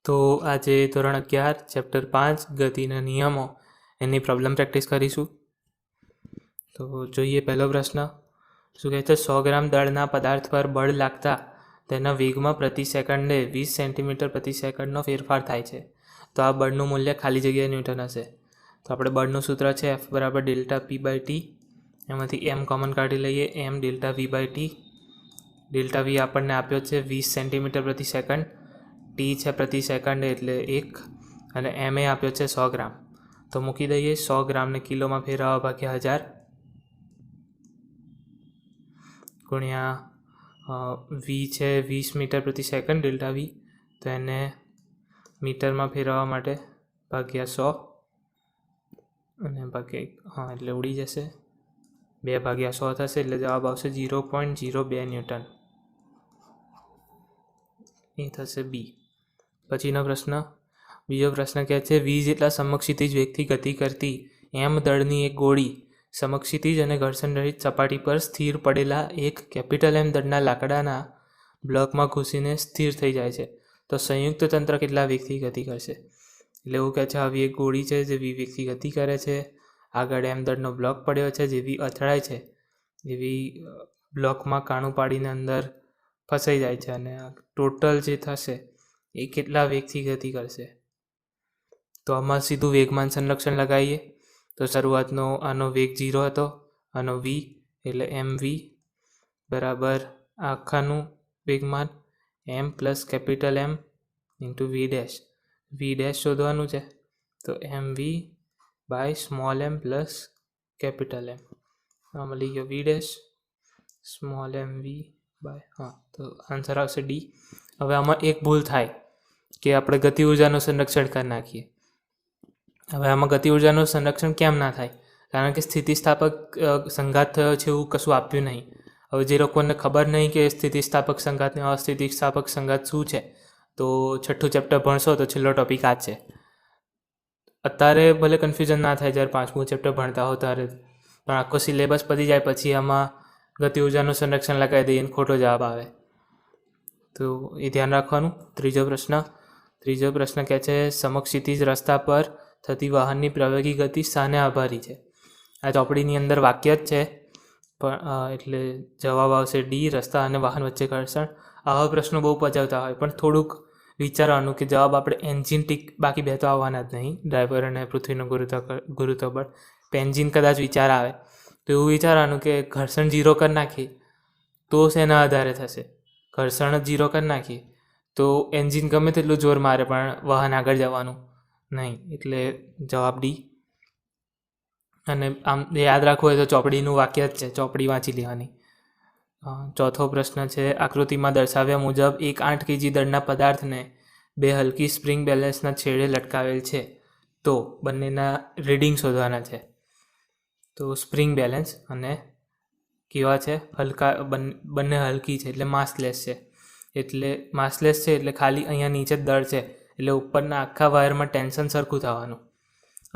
તો આજે ધોરણ 11 ચેપ્ટર 5 ગતિના નિયમો એની પ્રોબ્લેમ પ્રેક્ટિસ કરીશું. તો જોઈએ પહેલો પ્રશ્ન. શું કહે છે? 100 ગ્રામ દળના પદાર્થ પર બળ લાગતા તેના વેગમાં પ્રતિ સેકન્ડે 20 સેન્ટીમીટર પ્રતિ સેકન્ડનો ફેરફાર થાય છે. તો આ બળનું મૂલ્ય ખાલી જગ્યાએ ન્યૂટન હશે. તો આપણે બળનું સૂત્ર છે F બરાબર ડેલ્ટા P/T. એમાંથી M કોમન કાઢી લઈએ. M delta V/T. Delta V આપણને આપ્યો છે 20 સેન્ટીમીટર પ્રતિ સેકન્ડ. ટી છે પ્રતિ સેકન્ડ એટલે 1 અને એમ એ આપ્યો છે 100 ગ્રામ. તો મૂકી દઈએ 100 ગ્રામને કિલોમાં ફેરવવા ભાગ્યા 1000 ગુણ્યા વી છે 20 મીટર પ્રતિ સેકન્ડ ડેલ્ટા વી, તો એને મીટરમાં ફેરવવા માટે ભાગ્યા 100 અને ભાગ્યા એટલે ઉડી જશે 2/100 થશે એટલે જવાબ આવશે 0.02 ન્યૂટન. એ થશે બી. પછીનો પ્રશ્ન, બીજો પ્રશ્ન કહે છે વી જેટલા સમક્ષિતિજ વેગથી ગતિ કરતી એમ દળની એક ગોળી સમક્ષિતિજ અને ઘર્ષણ રહિત સપાટી પર સ્થિર પડેલા એક કેપિટલ એમ દળના લાકડાના બ્લોકમાં ઘૂસીને સ્થિર થઈ જાય છે. તો સંયુક્ત તંત્ર કેટલા વેગથી ગતિ કરશે? એટલે એવું કહે છે આવી એક ગોળી છે જે વી વેગથી ગતિ કરે છે. આગળ એમ દળનો બ્લોક પડ્યો છે, જેવી અથડાય છે એવી બ્લોકમાં કાણું પાડીને અંદર ફસાઈ જાય છે અને ટોટલ જે થશે એ કેટલા વેગથી ગતિ કરશે? તો આમાં સીધું વેગમાન સંરક્ષણ લગાવીએ. તો શરૂઆતનો આનો વેગ 0 હતો, આનો વી એટલે એમ વી બરાબર આખાનું વેગમાન M plus capital M into V dash. V dash શોધવાનું છે તો M V by small M plus capital M. આ મળી ગયો V dash small M V by તો આન્સર આવશે ડી. હવે આમાં એક ભૂલ થાય કે આપણે ગતિ ઉર્જાનું સંરક્ષણ કરી નાખીએ. હવે આમાં ગતિ ઉર્જાનું સંરક્ષણ કેમ ના થાય? કારણ કે સ્થિતિસ્થાપક સંઘાત થયો છે એવું કશું આપ્યું નહીં. હવે જે લોકોને ખબર નહીં કે સ્થિતિસ્થાપક સંઘાત અને અસ્થિતિસ્થાપક સંઘાત શું છે, તો 6થું ચેપ્ટર ભણશો તો છેલ્લો ટોપિક આ છે. અત્યારે ભલે કન્ફ્યુઝન ના થાય જ્યારે 5મું ચેપ્ટર ભણતા હો ત્યારે, પણ આખો સિલેબસ પતી જાય પછી આમાં ગતિ ઉર્જાનું સંરક્ષણ લગાવી દઈએ અને ખોટો જવાબ આવે. તો એ ધ્યાન રાખવાનું. ત્રીજો પ્રશ્ન કહે છે સમક્ષિતિજ રસ્તા પર થતી વાહનની પ્રવેગી ગતિ શાને આભારી છે? આ ચોપડીની અંદર વાક્ય જ છે પણ એટલે જવાબ આવશે ડી, રસ્તા અને વાહન વચ્ચે ઘર્ષણ. આવા પ્રશ્નો બહુ પચાવતા હોય પણ થોડુંક વિચારવાનું કે જવાબ આપણે એન્જિન ટીક, બાકી બે તો આવવાના જ નહીં, ડ્રાઈવર અને પૃથ્વીનું ગુરુત્વબળ. એન્જિન કદાચ વિચાર આવે તો એવું વિચારવાનું કે ઘર્ષણ 0 કરી નાખીએ તો શેના આધારે થશે? ઘર્ષણ જ 0 કરી નાખીએ તો એન્જિન ગમે તેટલું જોર મારે પણ વાહન આગળ જવાનું નહીં, એટલે જવાબ ડી. અને આમ યાદ રાખવું હોય તો ચોપડીનું વાક્ય જ છે, ચોપડી વાંચી લેવાની. ચોથો પ્રશ્ન છે આકૃતિમાં દર્શાવ્યા મુજબ એક 8 kg દળના પદાર્થને 2 હલકી સ્પ્રિંગ બેલેન્સના છેડે લટકાવેલ છે. તો બંનેના રીડિંગ શોધવાના છે. તો સ્પ્રિંગ બેલેન્સ અને કેવા છે? હલકા, બંને હલકી છે એટલે માસલેસ છે. એટલે માસલેસ છે એટલે ખાલી અહીંયા નીચે જ દળ છે એટલે ઉપરના આખા વાયરમાં ટેન્શન સરખું થવાનું.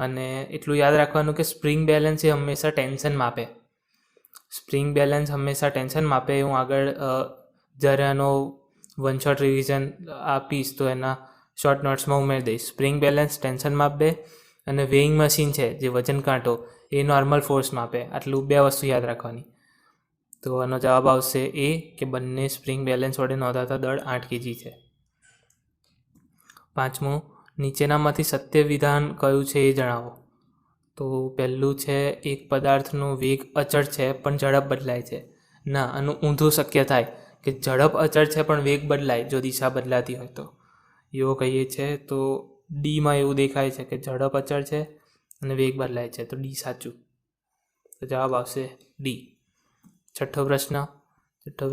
અને એટલું યાદ રાખવાનું કે સ્પ્રિંગ બેલેન્સ એ હંમેશા ટેન્શન માપે. સ્પ્રિંગ બેલેન્સ હંમેશા ટેન્શન માપે. હું આગળ જ્યારે આનો વન શોર્ટ રિવિઝન આપીશ તો એના શોર્ટ નોટ્સમાં ઉમેરી દઈશ. સ્પ્રિંગ બેલેન્સ ટેન્શન માપે અને વેઇંગ મશીન છે જે વજન કાંટો એ નોર્મલ ફોર્સ માપે. આટલું 2 વસ્તુ યાદ રાખવાની. તો આનો જવાબ આવશે એ કે બંને સ્પ્રિંગ બેલેન્સ વડે નોંધાતા દળ 8 kg છે. 5મું, નીચેનામાંથી સત્ય વિધાન કયું છે એ જણાવો. તો પહેલું છે એક પદાર્થનો વેગ અચળ છે પણ ઝડપ બદલાય છે. ના, આનું ઊંધું શક્ય થાય કે ઝડપ અચળ છે પણ વેગ બદલાય જો દિશા બદલાતી હોય તો. એવો કહીએ છે તો ડીમાં એવું દેખાય છે કે ઝડપ અચળ છે અને વેગ બદલાય છે, તો ડી સાચું. તો જવાબ આવશે ડી. છઠ્ઠો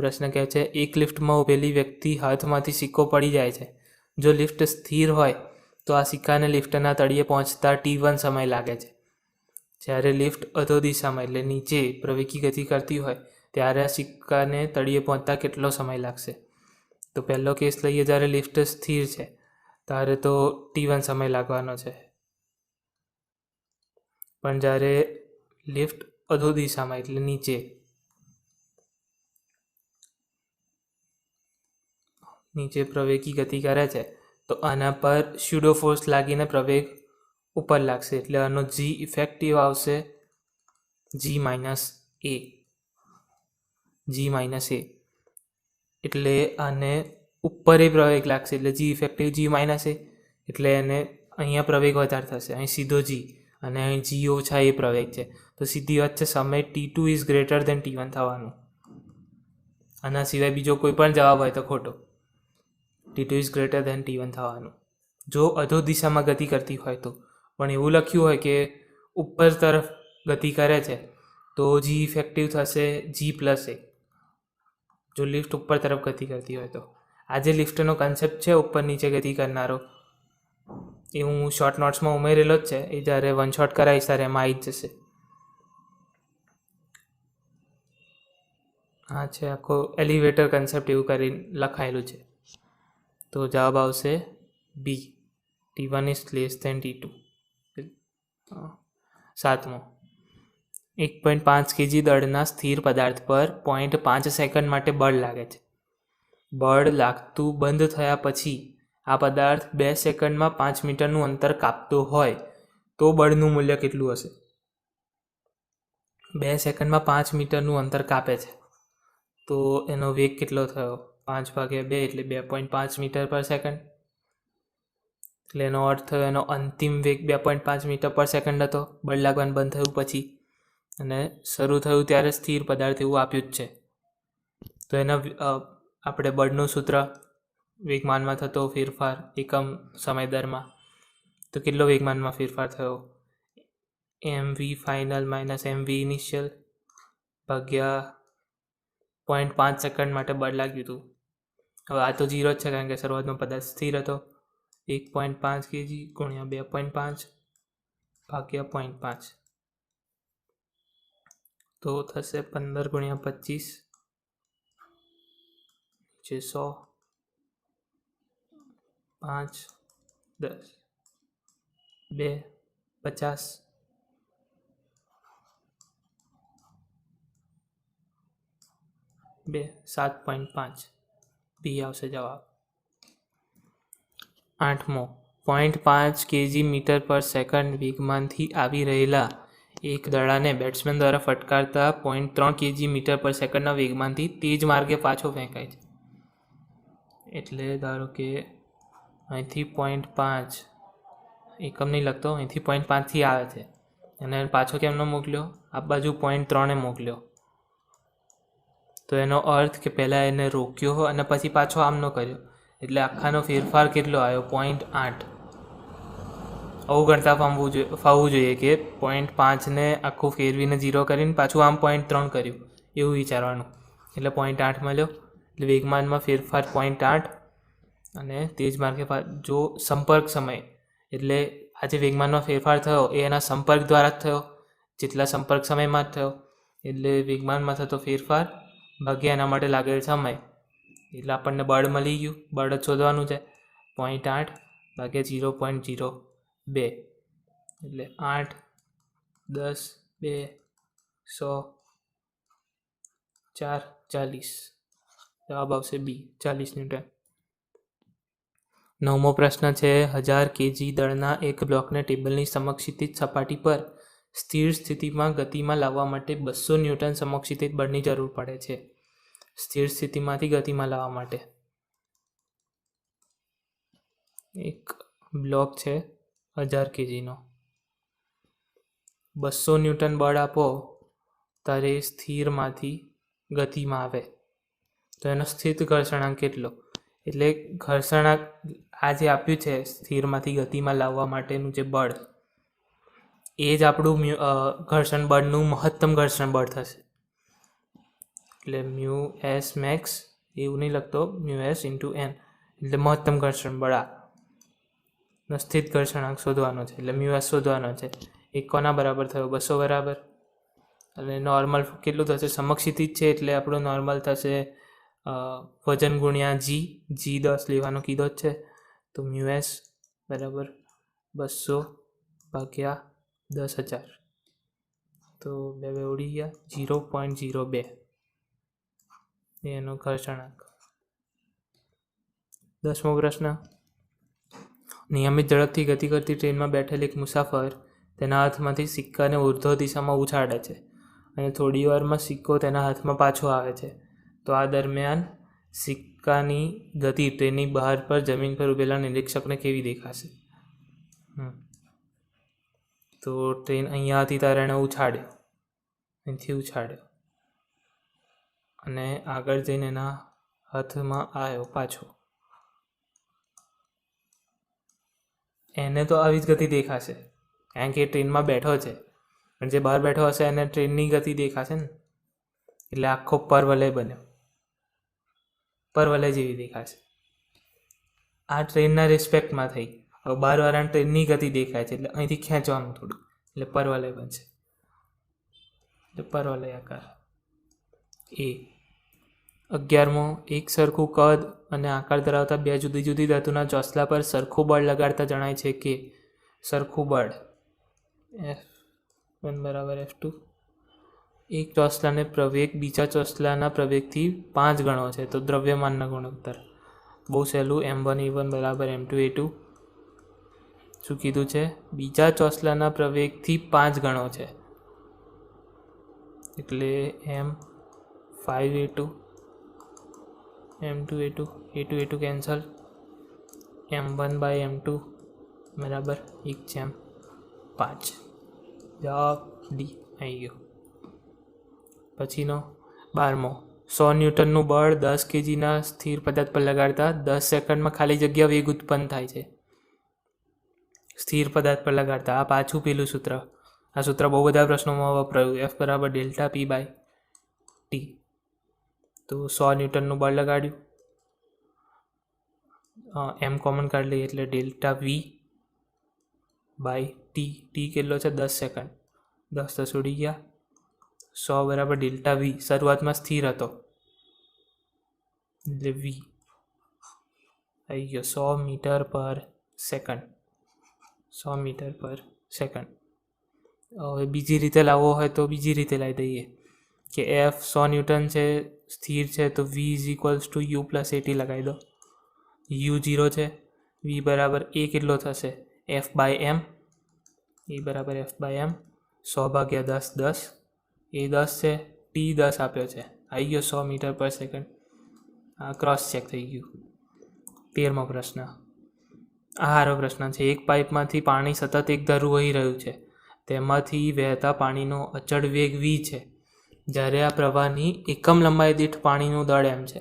પ્રશ્ન કહે છે એક લિફ્ટમાં ઊભેલી વ્યક્તિ હાથમાંથી સિક્કો પડી જાય છે. જો લિફ્ટ સ્થિર હોય તો આ સિક્કાને લિફ્ટના તળિયે પહોંચતા T1 સમય લાગે છે. જ્યારે લિફ્ટ અધો દિશામાં એટલે નીચે પ્રવેગી ગતિ કરતી હોય ત્યારે આ સિક્કાને તળિયે પહોંચતા કેટલો સમય લાગશે? તો પહેલો કેસ લઈએ, જ્યારે લિફ્ટ સ્થિર છે ત્યારે તો T1 સમય લાગવાનો છે. પણ જ્યારે લિફ્ટ અધો દિશામાં એટલે નીચે પ્રવેગી ગતિ કરે છે તો આના પર સ્યુડો ફોર્સ લાગીને પ્રવેગ ઉપર લાગશે, એટલે આનો જી ઇફેક્ટિવ આવશે જી માઇનસ એ, એટલે આને ઉપર એ પ્રવેગ લાગશે એટલે જી ઇફેક્ટિવ જી માઇનસ એ, એટલે એને અહીંયા પ્રવેગ વધારે થશે, અહીં સીધો જી અને અહીં જી ઓછા એ પ્રવેગ છે, તો સીધી વાત છે સમય T2 is greater than T1 થવાનું. આના સિવાય બીજો કોઈ પણ જવાબ હોય તો ખોટો. T2 is greater than T1 થવાનું જો અધો દિશામાં ગતિ કરતી હોય તો. પણ એવું લખ્યું હોય કે ઉપર તરફ ગતિ કરે છે તો જી ઇફેક્ટિવ થશે જી પ્લસ એ, જો લિફ્ટ ઉપર તરફ ગતિ કરતી હોય તો. આ જે લિફ્ટનો કન્સેપ્ટ છે ઉપર નીચે ગતિ કરનારો, એ હું શોર્ટ નોટ્સમાં ઉમેરેલો જ છે, એ જ્યારે વન શોટ કરાવીશ ત્યારે એમાં આવી જ જશે. હા છે આખો એલિવેટર કન્સેપ્ટ એવું કરીને લખાયેલું છે. તો જવાબ આવશે B, T1 is less than T2. 7મો, 1.5 kg દળના સ્થિર પદાર્થ પર 0.5 સેકન્ડ માટે બળ લાગે છે. બળ લાગતું બંધ થયા પછી આ પદાર્થ 2 સેકન્ડમાં 5 મીટરનું અંતર કાપતો હોય તો બળનું મૂલ્ય કેટલું હશે? 2 સેકન્ડમાં 5 મીટરનું અંતર કાપે છે તો એનો વેગ કેટલો થયો? 5/2 એટલે 2.5 મીટર પર સેકન્ડ. એટલે એનો અર્થ થયો એનો અંતિમ વેગ 2.5 મીટર પર સેકન્ડ હતો બળ લાગવાનું બંધ થયું પછી, અને શરૂ થયું ત્યારે સ્થિર પદાર્થ એવું આપ્યું જ છે. તો એના આપણે બળનું સૂત્ર વેગમાનમાં થતો ફેરફાર એકમ સમય દરમાં, તો કેટલો વેગમાનમાં ફેરફાર થયો? mv final minus mv initial ભાગ્યા 0.5 સેકન્ડ માટે બળ લાગ્યું હતું. હવે આ તો 0 જ છે કારણ કે શરૂઆતમાં પદાર્થ સ્થિર હતો. 1.5 kg ગુણ્યા 2.5 ભાગ્યા 0.5 તો થશે 15 ગુણ્યા 25 જે 100, 5, 10, 2, 50, 2, 7.5 બી આવશે જવાબ. 8મો, 0.5 kg મીટર પર સેકન્ડ વેગમાનથી આવી રહેલા એક દડાને બેટ્સમેન દ્વારા ફટકારતા 0.3 kg મીટર પર સેકન્ડના વેગમાનથી તેજ માર્ગે પાછો ફેંકાય છે. એટલે ધારો કે અહીંથી 0.5 એકમ નહીં લખતો, અહીંથી 0.5થી આવે છે અને પાછો કેમનો મોકલ્યો? આ બાજુ 0.3 મોકલ્યો. તો એનો અર્થ કે પહેલાં એને રોક્યો અને પછી પાછો આમનો કર્યો, એટલે આખાનો ફેરફાર કેટલો આવ્યો? 0.8. આવું ગણતા ફાવવું જોઈએ કે 0.5ને આખું ફેરવીને 0 કરીને પાછું આમ 0.3 કર્યું એવું વિચારવાનું. એટલે 0.8 મળ્યો, એટલે વેગમાનમાં ફેરફાર 0.8 અને તેજ માર્ગે જો સંપર્ક સમય, એટલે આ જે વેગમાનમાં ફેરફાર થયો એ એના સંપર્ક દ્વારા જ થયો, જેટલા સંપર્ક સમયમાં જ થયો, એટલે વેગમાનમાં થતો ફેરફાર ભાગ્યા એના માટે લાગેલ સમય, એટલે આપણને બળ મળી ગયું. બળ જ શોધવાનું છે. 0.8 ભાગ્યા 0.02 એટલે 8, 10, 2, 100, 4, 40. જવાબ આવશે બી, 40 ન્યૂટન. 9મો પ્રશ્ન છે, 1000 kg દળના એક બ્લોકને ટેબલની સમક્ષિતિજ સપાટી પર સ્થિર સ્થિતિમાં ગતિમાં લાવવા માટે 200 ન્યૂટન સમક્ષિતિજ બળની જરૂર પડે છે. સ્થિર સ્થિતિમાંથી ગતિમાં લાવવા માટે એક બ્લોક છે 1000 kgનો, 200 ન્યૂટન બળ આપો ત્યારે સ્થિરમાંથી ગતિમાં આવે તો એનો સ્થિત ઘર્ષણાંક કેટલો? એટલે ઘર્ષણાંક આ જે આપ્યું છે સ્થિરમાંથી ગતિમાં લાવવા માટેનું જે બળ, એ જ આપણું ઘર્ષણ બળનું મહત્તમ ઘર્ષણ બળ થશે. એટલે મ્યુ એસ મેક્સ એવું નહીં લખતો, મ્યુ એસ ઇન્ટુ એન, એટલે મહત્તમ ઘર્ષણ બળ આ સ્થિત ઘર્ષણાંક શોધવાનો છે, એટલે મ્યુ એસ શોધવાનો છે. એક કોના બરાબર થયો? 200 બરાબર. અને નોર્મલ કેટલું થશે? સમક્ષિતિજ છે એટલે આપણું નોર્મલ થશે વજન ગુણ્યા જી, જી 10 લેવાનો કીધો જ છે, તો મ્યુ એસ બરાબર 200 ભાગ્યા 10,000, તો 2 ઉડી ગયા, 0.02 એનો ઘર્ષણાંક. 10મો પ્રશ્ન, નિયમિત ઝડપથી ગતિ કરતી ટ્રેનમાં બેઠેલ એક મુસાફર તેના હાથમાંથી સિક્કાને ઉર્ધ્વ દિશામાં ઉછાળે છે અને થોડી વારમાં સિક્કો તેના હાથમાં પાછો આવે છે. તો આ દરમિયાન સિક્કાની ગતિ ટ્રેનની બહાર પર જમીન પર ઉભેલા નિરીક્ષકને કેવી દેખાશે? તો ટ્રેન અહીંયાથી તારે એને ઉછાળ્યો, અહીંથી ઉછાળ્યો અને આગળ જઈને એના હાથમાં આવ્યો પાછો. એને તો આવી જ ગતિ દેખાશે કારણ કે એ ટ્રેનમાં બેઠો છે, અને જે બહાર બેઠો હશે એને ટ્રેનની ગતિ દેખાશે ને, એટલે આખો પરવલય બન્યો, પરવલય જેવી દેખાશે. આ ટ્રેનના રિસ્પેક્ટમાં થઈ. હવે બહારવાળાને ટ્રેનની ગતિ દેખાય છે એટલે અહીંથી ખેંચવાનું થોડું, એટલે પરવલય બનશે, એટલે પરવલય આકાર. એ 11મો, એક સરખું કદ અને આકાર ધરાવતા બે જુદી જુદી ધાતુના ચોસલા પર સરખું બળ લગાડતા જણાય છે કે સરખું બળ F1 = F2. એક ચોસલાને પ્રવેગ બીજા ચોસલાના પ્રવેગથી 5 ગણો છે તો દ્રવ્યમાનના ગુણોત્તર. બહુ સહેલું, M1 = M2 શું કીધું છે? બીજા ચોસલાના પ્રવેગથી 5 ગણો છે એટલે M5 M2 કેન્સલ, M1/M2 = 1/5. જવાબ ડી આવી ગયો. પછીનો 12મો, 100 ન્યૂટનનું બળ 10 kgના સ્થિર પદાર્થ પર લગાડતા 10 સેકન્ડમાં ખાલી જગ્યા વેગ ઉત્પન્ન થાય છે. સ્થિર પદાર્થ પર લગાડતા, આ પાછું પેલું સૂત્ર. આ સૂત્ર બહુ બધા પ્રશ્નોમાં વપરાયું. F = Δp/t. તો 100 ન્યૂટનનું બળ લગાડ્યું, એમ કોમન કાઢી લઈએ એટલે Δv/t. ટી કેટલો છે? 10 સેકન્ડ. 10 10 ઉડી ગયા. 100 = Δv. શરૂઆતમાં સ્થિર હતો એટલે v આવી ગયો 100 મીટર/સેકન્ડ. 100 મીટર/સેકન્ડ. હવે બીજી રીતે લાવવો હોય તો બીજી રીતે લાવી દઈએ કે F 100 ન્યૂટન છે, સ્થિર છે, તો v = u + at લગાવી દો. u 0 છે, v બરાબર a કેટલો થશે? F/m. એ બરાબર F/m. 100/10 10. એ 10 છે, t 10 આપ્યો છે, આવી ગયો 100 મીટર/સેકન્ડ. આ ક્રોસ ચેક થઈ ગયું. 13મો પ્રશ્ન. આ સારો પ્રશ્ન છે. એક પાઇપમાંથી પાણી સતત એક ધારું વહી રહ્યું છે, તેમાંથી વહેતા પાણીનો અચળ વેગ v છે, જ્યારે આ પ્રવાહની એકમ લંબાઈ દીઠ પાણીનું દળ m છે.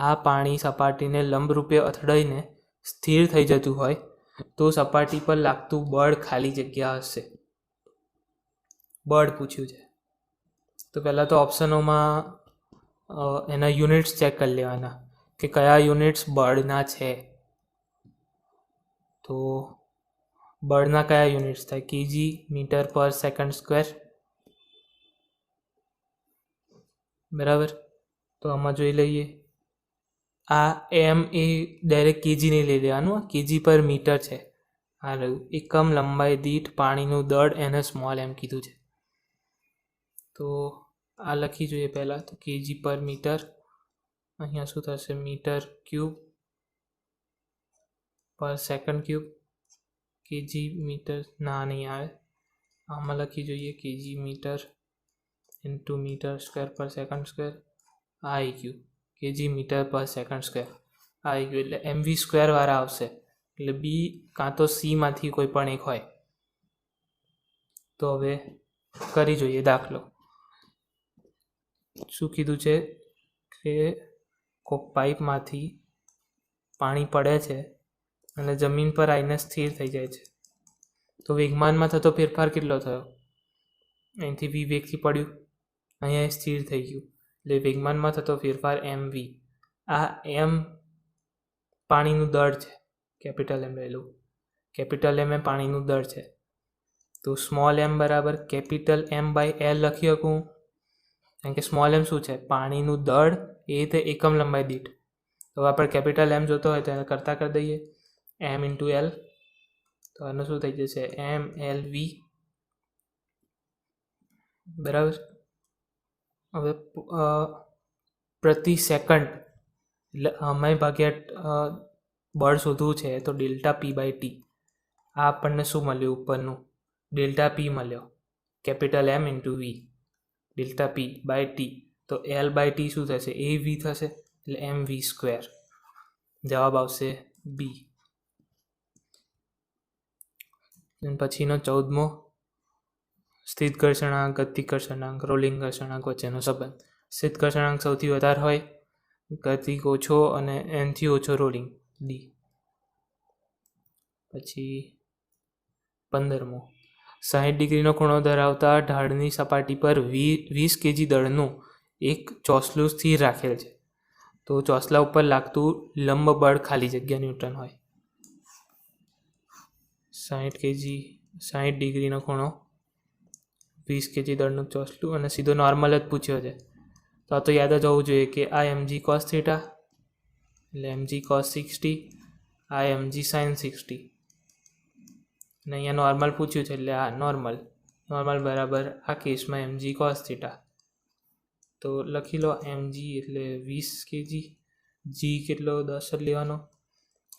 આ પાણી સપાટીને લંબરૂપે અથડાઈને સ્થિર થઈ જતું હોય તો સપાટી પર લાગતું બળ ખાલી જગ્યા હશે. બળ પૂછ્યું છે તો પહેલાં તો ઓપ્શનોમાં એના યુનિટ્સ ચેક કરી લેવાના કે કયા યુનિટ્સ બળના છે. તો બળના કયા યુનિટ્સ થાય? kg મીટર/સેકન્ડ². બરાબર, તો આમાં જોઈ લઈએ. આ એમ એ ડાયરેક્ટ કેજી નહીં લઈ લેવાનું, kg/મીટર છે. આ રહ્યું એકમ લંબાઈ દીઠ પાણીનું દળ, એને સ્મોલ એમ કીધું છે. તો આ લખી જોઈએ પહેલાં તો kg/મીટર. અહીંયા શું થશે? મીટર³/સેકન્ડ³. kg મીટર ના નહીં આવે, આમાં લખી જોઈએ kg મીટર × મીટર²/સેકન્ડ². આ આવી ગયું kg મીટર/સેકન્ડ². આવી ગયું એટલે mv² વાળા આવશે, એટલે બી કાં તો સીમાંથી કોઈ પણ એક હોય. તો હવે કરી જોઈએ દાખલો. શું કીધું છે કે કોઈક પાઇપમાંથી પાણી પડે છે અને જમીન પર આવીને સ્થિર થઈ જાય છે, તો વેગમાનમાં થતો ફેરફાર કેટલો થયો? અહીંથી v વેગથી પડ્યું, અહીંયા સ્થિર થઈ ગયું, એટલે વેગમાનમાં થતો ફેરફાર mv. આ m પાણીનું દળ છે, કેપિટલ M લઈ લઉં. કેપિટલ M એ પાણીનું દળ છે, તો સ્મોલ m બરાબર કેપિટલ M/L લખી શકું, કારણ કે સ્મોલ m શું છે? પાણીનું દળ, એ તે એકમ લંબાઈ દીઠ. તો આપણે કેપિટલ M જોતો હોય તો એને કરતાં કરી દઈએ m × L. તો આનું શું થઈ જશે? mLv. બરાબર. હવે પ્રતિ સેકન્ડ એટલે અમે ભાગ્યા બળ શોધવું છે તો ΔP/T. આ આપણને શું મળ્યું ઉપરનું? ΔP મળ્યો, કેપિટલ M × V, ΔP/T. તો L/T શું થશે? AV થશે, એટલે mv². જવાબ આવશે બી. પછીનો 14મો, સ્થિત ઘર્ષણાંક, ગતિ ઘર્ષણાંક, રોલિંગ ઘર્ષણાંક વચ્ચેનો સંબંધ. સ્થિત ઘર્ષણાંક સૌથી વધારે હોય, ગતિ ઓછો અને એનથી ઓછો રોલિંગ, ડી. પછી 15મો, 60 ડિગ્રીનો ખૂણો ધરાવતા ઢાળની સપાટી પર 20 kg દળનું એક ચોસલું સ્થિર રાખેલ છે, તો ચોસલા ઉપર લાગતું લંબ બળ ખાલી જગ્યા ન્યૂટન હોય. 60 ડિગ્રીનો ખૂણો, 20 kg દળનું ચોસલું અને સીધો નોર્મલ જ પૂછ્યો છે, તો આ તો યાદ જ હોવું જોઈએ કે આ mg cos θ, એટલે mg cos 60, આ mg sin 60, અને અહીંયા નોર્મલ પૂછ્યું છે એટલે આ નોર્મલ બરાબર આ કેસમાં mg cos θ. તો લખી લો mg એટલે 20 kg, g કેટલો 10 જ લેવાનો,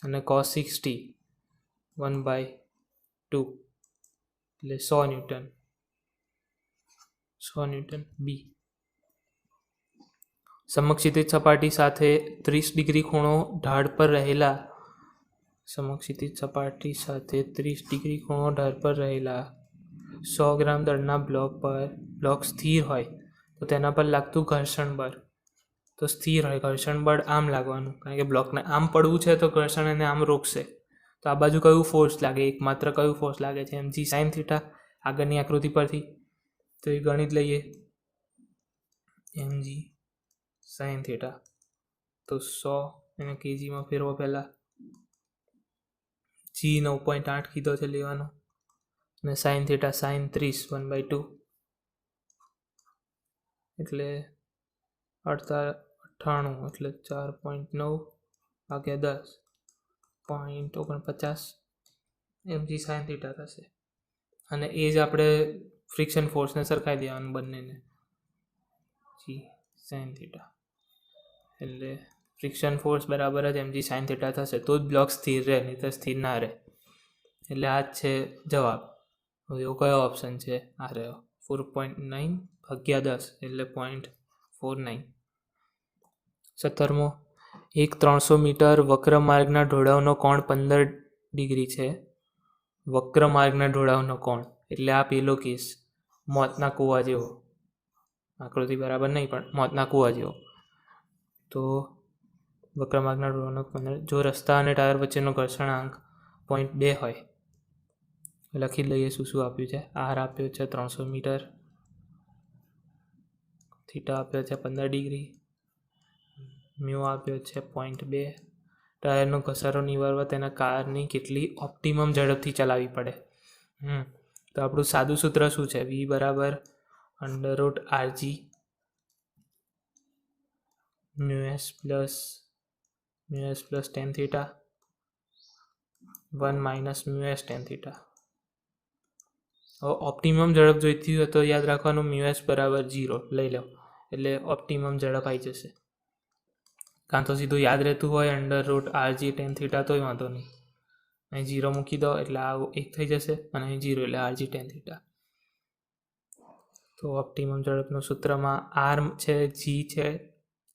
અને cos 60 1/2 એટલે 100 ન્યૂટન. બી. સમક્ષિતિજ સપાટી સાથે 30 ડિગ્રી ખૂણો ઢાળ પર રહેલા 100 ગ્રામ દળના બ્લોક સ્થિર હોય તો તેના પર લાગતું ઘર્ષણ બળ. તો સ્થિર હોય, ઘર્ષણ બળ આમ લાગવાનું, કારણ કે બ્લોકને આમ પડવું છે તો ઘર્ષણ એને આમ રોકશે. તો આ બાજુ કયું ફોર્સ લાગે? એકમાત્ર કયું ફોર્સ લાગે છે? mg sin θ. આગળની આકૃતિ પરથી તો એ ગણિત લઈએ, mg sin θ. તો 100 એને કેજીમાં ફેરવો, પહેલાં g 9.8 કીધો છે લેવાનો, અને sin θ sin 30 1/2 એટલે 98, એટલે 4.9 ભાગ્યા 10 0.49 mg sin θ થશે. અને એ જ આપણે ફ્રિક્શન ફોર્સને સરખાઈ દેવાનું બંનેને, g sin θ, એટલે ફ્રિક્શન ફોર્સ બરાબર જ mg sin θ થશે, તો જ બ્લોક સ્થિર રહે, નહીં તો સ્થિર ના રહે. એટલે આ જ છે જવાબ. હવે એવો કયો ઓપ્શન છે? આ રહ્યો 4.9 ભાગ્યા 10 એટલે 0.49. 17મો, એક 300 મીટર વક્ર માર્ગના ઢોળાવનો કોણ 15 ડિગ્રી છે. વક્ર માર્ગના ઢોળાવનો કોણ એટલે આ પેલો કેસ, મોતના કૂવા જેવો. આકૃતિ બરાબર નહીં, પણ મોતના કૂવા જેવો. તો વક્ર માર્ગના ઢોળાવનો 15, જો રસ્તા અને ટાયર વચ્ચેનો ઘર્ષણાંક 0.2 હોય, લખી લઈએ શું શું આપ્યું છે. આર આપ્યો છે 300 મીટર, થીટા આપ્યો છે 15 ડિગ્રી, મ્યુ આપ્યો છે 0.2. ટાયરનો ઘસારો નિવારવા તેના કારની કેટલી ઓપ્ટિમમ ઝડપથી ચલાવવી પડે. તો આપણું સાદું સૂત્ર શું છે? v બરાબર √rg mu s plus tan θ 1 minus mu s tan θ. હવે ઓપ્ટિમમ ઝડપ જોઈતી હોય તો યાદ રાખવાનું મ્યુએસ બરાબર 0 લઈ લો, એટલે ઓપ્ટિમમ ઝડપ આવી જશે. કાં તો સીધું યાદ રહેતું હોય √rg tan θ તોય વાંધો નહીં, અહીં 0 મૂકી દો એટલે આ 1 થઈ જશે, અને અહીં 0 એટલે rg tan θ. તો ઓપ્ટિમમ ઝડપનું સૂત્રમાં r છે, g છે,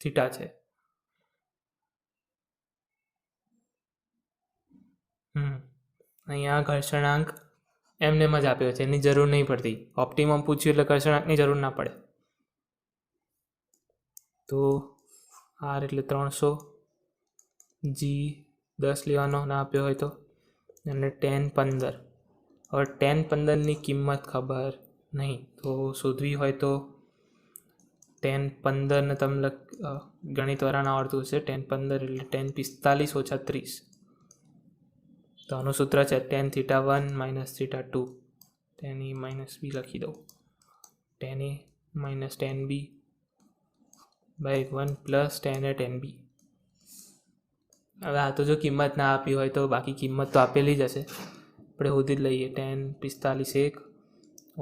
થીટા છે. અહીંયા ઘર્ષણાંક એમને જ આપ્યો છે, એની જરૂર નહીં પડતી. ઓપ્ટિમમ પૂછ્યું એટલે ઘર્ષણાંકની જરૂર ના પડે. તો r એટલે 300, g 10 લેવાનો ના આપ્યો હોય તો, અને tan 15. હવે tan 15ની કિંમત ખબર નહીં, તો શોધવી હોય તો tan 15ને તમે ગણિતવાળાને આવડતું હશે. tan 15 એટલે tan 45 ઓછા 30. તો આનું સૂત્ર છે tan θ 1 minus θ 2. tan a minus b લખી દઉં, tan a minus tan b by 1 plus tan a tan b. હવે આ તો જો કિંમત ના આપી હોય તો બાકી કિંમત તો આપેલી જ હશે, આપણે શોધી જ લઈએ. tan 45 1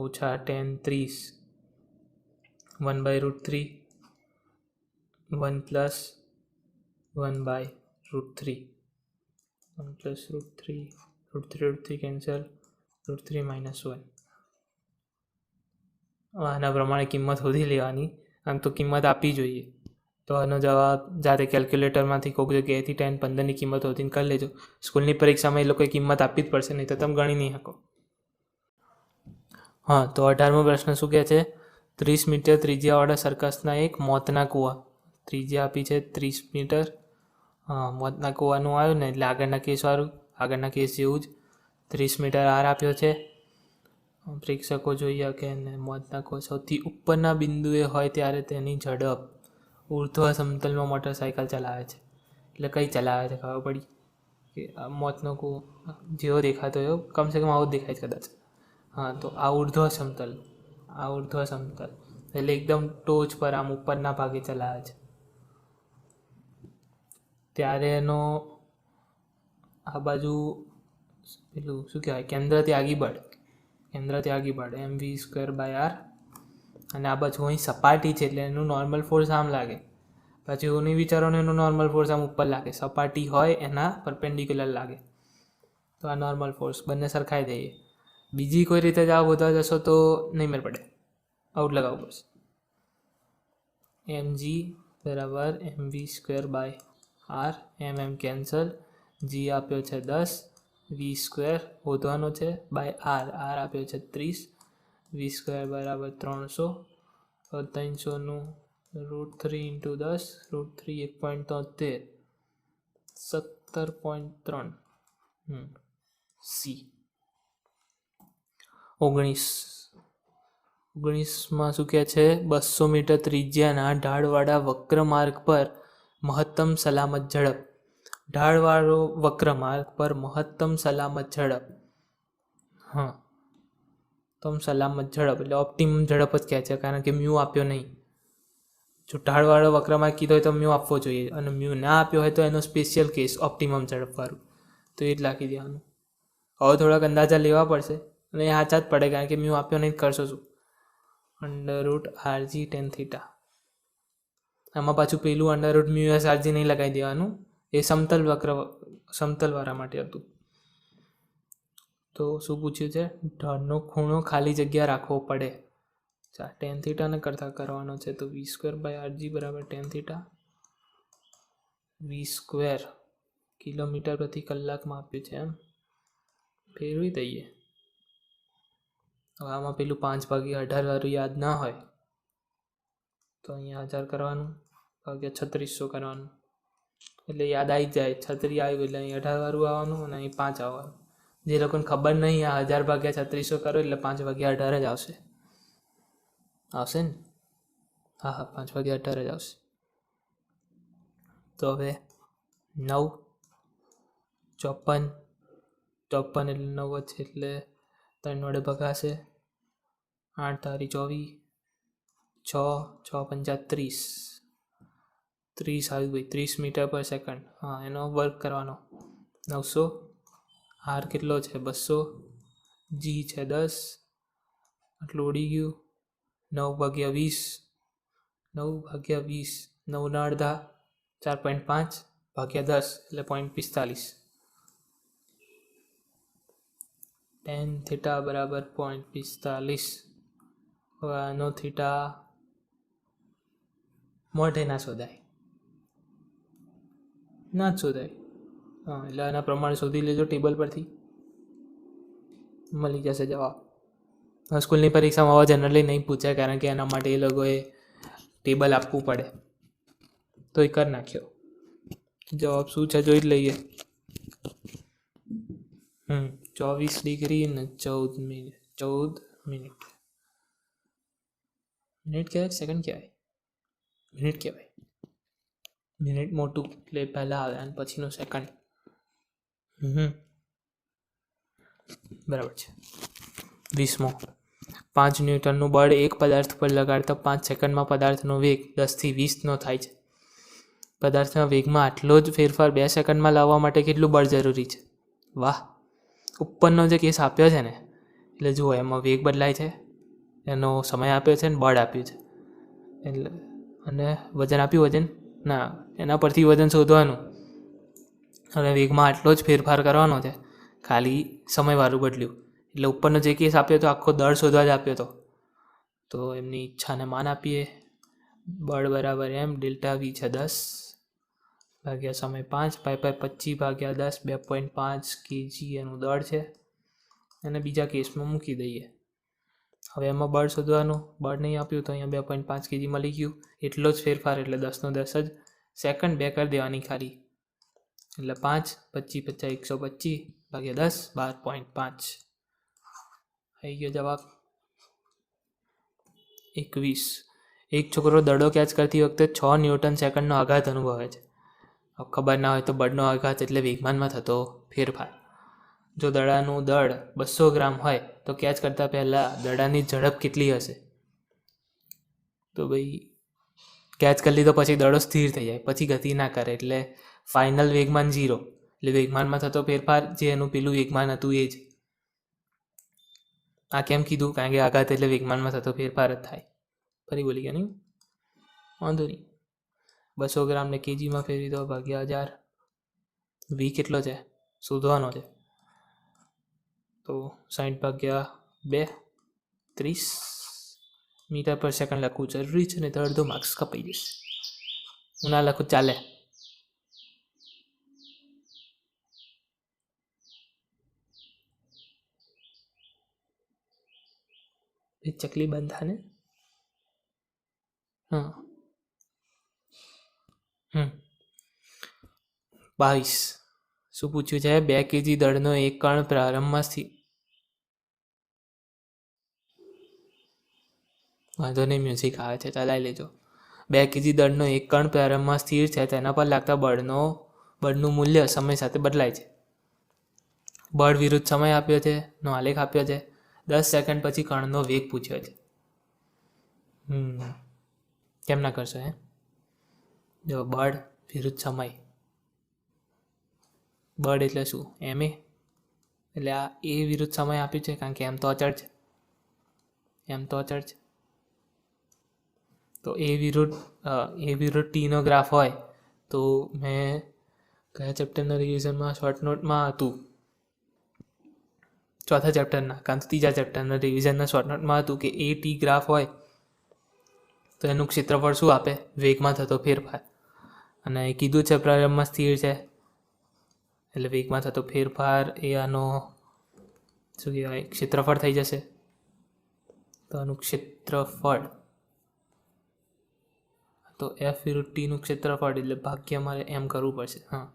ઓછા tan 30 1/√3 1 પ્લસ 1/√3. 1 plus √3 cancel, √3 -1. આના પ્રમાણે કિંમત શોધી લેવાની. આમ તો કિંમત આપવી જોઈએ. તો આનો જવાબ જાતે કેલ્ક્યુલેટરમાંથી કોઈક જગ્યાએથી 10, 15ની કિંમત શોધીને કરી લેજો. સ્કૂલની પરીક્ષામાં એ લોકોએ કિંમત આપવી જ પડશે, નહીં તો તમે ગણી નહીં શકો. હા, તો 18મો પ્રશ્ન શું કહે છે? 30 મીટર ત્રિજ્યાવાળા સર્કસના એક મોતના કૂવા. ત્રિજ્યા આપી છે 30 મીટર. હા, મોતના કૂવાનું આવ્યું ને એટલે આગળના કેસવાળું, આગળના કેસ જેવું જ 30 મીટર આર આપ્યો છે. પ્રેક્ષકો જોઈએ કે મોતના કૂવા સૌથી ઉપરના બિંદુએ હોય ત્યારે તેની ઝડપ ઉર્ધ્વ સમતલમાં મોટરસાઇકલ ચલાવે છે. એટલે કઈ ચલાવે છે ખબર પડી કે આ મોતનો કૂવો જેવો દેખાતો એવો કમસે કમ આવો જ દેખાય છે કદાચ. હા, તો આ ઉર્ધ્વ સમતલ, એટલે એકદમ ટોચ પર આમ ઉપરના ભાગે ચલાવે છે. ત્યારે એનો આ બાજુ પેલું શું કહેવાય, કેન્દ્રથી આગી બળ mv²/r. અને આ બાજુ અહીં સપાટી છે એટલે એનું નોર્મલ ફોર્સ આમ લાગે. પછી એવું નહીં વિચારવાનું એનું નોર્મલ ફોર્સ આમ ઉપર લાગે. સપાટી હોય એના પરપેન્ડિક્યુલર લાગે. તો આ નોર્મલ ફોર્સ બંને સરખાઈ દઈએ. બીજી કોઈ રીતે જ આ બધા જશો તો નહીં મેળ પડે, આઉટ લગાવવું પડશે. mg = mv²/r. mm cancel, g આપ્યો છે 10, v² શોધવાનો છે બાય r આપ્યો છે 30, v² = 300. 300નું √3 × 10, √3 1.73, 17.3 c. 19માં શું કહે છે? 200 મીટર ત્રિજ્યાના ઢાળવાળા વક્ર માર્ગ પર મહત્તમ સલામત ઝડપ. ઢાળવાળો વક્ર માર્ગ પર મહત્તમ સલામત ઝડપ. હા, તો સલામત ઝડપ એટલે ઓપ્ટિમમ ઝડપ જ કહે છે, કારણ કે મ્યુ આપ્યો નહીં. જો ઢાળવાળો વક્ર માર્ગ કીધો હોય તો મ્યુ આપવો જોઈએ, અને મ્યુ ના આપ્યો હોય તો એનો સ્પેશિયલ કેસ ઓપ્ટિમમ ઝડપવાળું, તો એ જ લખી દેવાનું. હવે થોડાક અંદાજા લેવા પડશે અને એ સાચા જ પડે, કારણ કે મ્યુ આપ્યો નહીં કરશો શું? √rg tan θ. આમાં પાછું પેલું √μsrg નહીં લગાવી દેવાનું, એ સમતલવાળા માટે હતું. તો શું પૂછ્યું છે? ઢાળનો ખૂણો ખાલી જગ્યા રાખવો પડે. tan θ ને કરતા કરવાનો છે, તો v²/rg = tan θ. v² કિલોમીટર પ્રતિ કલાકમાં આપ્યું છે, એમ ફેરવી દઈએ. હવે આમાં પેલું 5/18 વાળું યાદ ના હોય તો અહીંયા 1000 કરવાનું, ભાગ્યા 3600 કરવાનું, એટલે યાદ આવી જાય. 36 આવ્યું એટલે અહીં 18 વાળું આવવાનું અને અહીં 5 આવવાનું. જે લોકોને ખબર નહીં આ 1000/3600 કરો એટલે 5/18 જ આવશે. આવશે ને? હા, 5/18 જ આવશે. તો હવે 9, 54 એટલે 9 છે એટલે 3 વડે ભગાશે. 8 તારી 24, 6 5 30, 30 આવ્યું ભાઈ, 30 મીટર પર સેકન્ડ. હા, એનો વર્ક કરવાનો. 900, r કેટલો છે? 200, g છે 10, આટલું ઉડી ગયું. 9/20, 9/20, 9 અડધા 4.5 / 10 એટલે 0.45. tan θ = 0.45. હવે આનો થીટા મોઢે ના શોધાય, ના જ શોધાય. હા, એટલે આના પ્રમાણે શોધી લેજો ટેબલ પરથી, મળી જશે જવાબ. સ્કૂલની પરીક્ષામાં આવા જનરલી નહીં પૂછાય, કારણ કે એના માટે એ લોકોએ ટેબલ આપવું પડે. તો એ કરી નાખ્યો. જવાબ શું છે જોઈ જ લઈએ. 24 ડિગ્રી અને 14 મિનિટ. મિનિટ કહેવાય સેકન્ડ કહેવાય? મિનિટ કહેવાય. મિનિટ મોટું એટલે પહેલાં આવે અને પછીનું સેકન્ડ. બરાબર છે. 20મો, 5 ન્યૂટનનું બળ એક પદાર્થ પર લગાડતા 5 સેકન્ડમાં પદાર્થનો વેગ 10 થી 20નો થાય છે. પદાર્થના વેગમાં આટલો જ ફેરફાર 2 સેકન્ડમાં લાવવા માટે કેટલું બળ જરૂરી છે? વાહ! ઉપરનો જે કેસ આપ્યો છે ને, એટલે જુઓ એમાં વેગ બદલાય છે, એનો સમય આપ્યો છે ને બળ આપ્યું છે, એટલે અને વજન આપ્યું. વજન ના, એના પરથી વજન શોધવાનું. હવે વેગમાં આટલો જ ફેરફાર કરવાનો છે, ખાલી સમયવાળું બદલ્યું. એટલે ઉપરનો જે કેસ આપ્યો તો આખો દળ શોધવા જ આપ્યો હતો. તો એમની ઈચ્છાને માન આપીએ. બળ બરાબર એમ ડેલ્ટા વી છે 10 ભાગ્યા સમય 5 પાઈ 25 ભાગ્યા 10 2.5 kg એનું દળ છે. અને બીજા કેસમાં મૂકી દઈએ. હવે એમાં બળ શોધવાનું, બળ નહીં આપ્યું તો અહીંયા 2.5 kg મળી ગયું. એટલો જ ફેરફાર એટલે 10 નો 10 જ સેકન્ડ 2 કરી દેવાની ખાલી. એટલે 5 25 50 125 ભાગ્યા 10 12.5 આવી ગયો જવાબ 21. એક છોકરો દડો કેચ કરતી વખતે 6 ન્યૂટન સેકન્ડનો આઘાત અનુભવે છે. ખબર ના હોય તો બળનો આઘાત એટલે વેગમાનમાં થતો ફેરફાર. જો દડાનું દળ 200 ગ્રામ હોય તો કેચ કરતાં પહેલાં દડાની ઝડપ કેટલી હશે? તો ભાઈ કેચ કરી લીધો પછી દડો સ્થિર થઈ જાય, પછી ગતિ ના કરે, એટલે ફાઇનલ વેગમાન 0. એટલે વેગમાનમાં થતો ફેરફાર જે એનું પેલું વેગમાન હતું એ જ. આ કેમ કીધું? કારણ કે આઘાત એટલે વેગમાનમાં થતો ફેરફાર જ થાય. ફરી બોલી ગયા નહીં? વાંધો નહીં. 200 ગ્રામને કેજીમાં ફેરવી દો ભાગ્યા 1000. વી કેટલો છે શોધવાનો છે. તો 60 ભાગ્યા 2 30 મીટર પર સેકન્ડ લખવું જરૂરી છે, ને તો અડધો માર્ક્સ કપાઈ જશે. હું ના લખું ચાલે. ચકલી બંધ થાય ને. હા 22. શું પૂછ્યું છે? 2 kg દળનો એક કણ પ્રારંભમાં સ્થિર. વાંધો નહીં, મ્યુઝિક આવે છે, ચલાવી લેજો. 2 kg દળનો એક કણ પ્રારંભમાં સ્થિર છે, તેના પર લાગતા બળનું મૂલ્ય સમય સાથે બદલાય છે. બળ વિરુદ્ધ સમય આપ્યો છે, નો આલેખ આપ્યો છે. 10 સેકન્ડ પછી કણનો વેગ પૂછ્યો છે. કેમ ના કરશો? જો બળ વિરુદ્ધ સમય, બળ એટલે શું? એમ એ, એટલે આ એ વિરુદ્ધ સમય આપ્યું છે, કારણ કે એમ તો અચળ છે. એમ તો અચળ છે. તો એ વિરુદ્ધ ટીનો ગ્રાફ હોય તો મેં કયા ચેપ્ટરના રિવિઝનમાં શોર્ટ નોટમાં હતું, ચોથા ચેપ્ટરના, કારણ કે ત્રીજા ચેપ્ટરના રિવિઝનના શોર્ટ નોટમાં હતું કે એ ટી ગ્રાફ હોય તો એનું ક્ષેત્રફળ શું આપે? વેગમાં થતો ફેરફાર. અને એ કીધું છે પ્રારંભમાં સ્થિર છે, એટલે વેગમાં થતો ફેરફાર એ આનો શું કહેવાય ક્ષેત્રફળ થઈ જશે. તો આનું ક્ષેત્રફળ, તો એફ વિરુદ્ધ ટીનું ક્ષેત્રફળ એટલે ભાગ્ય મારે એમ કરવું પડશે. હા,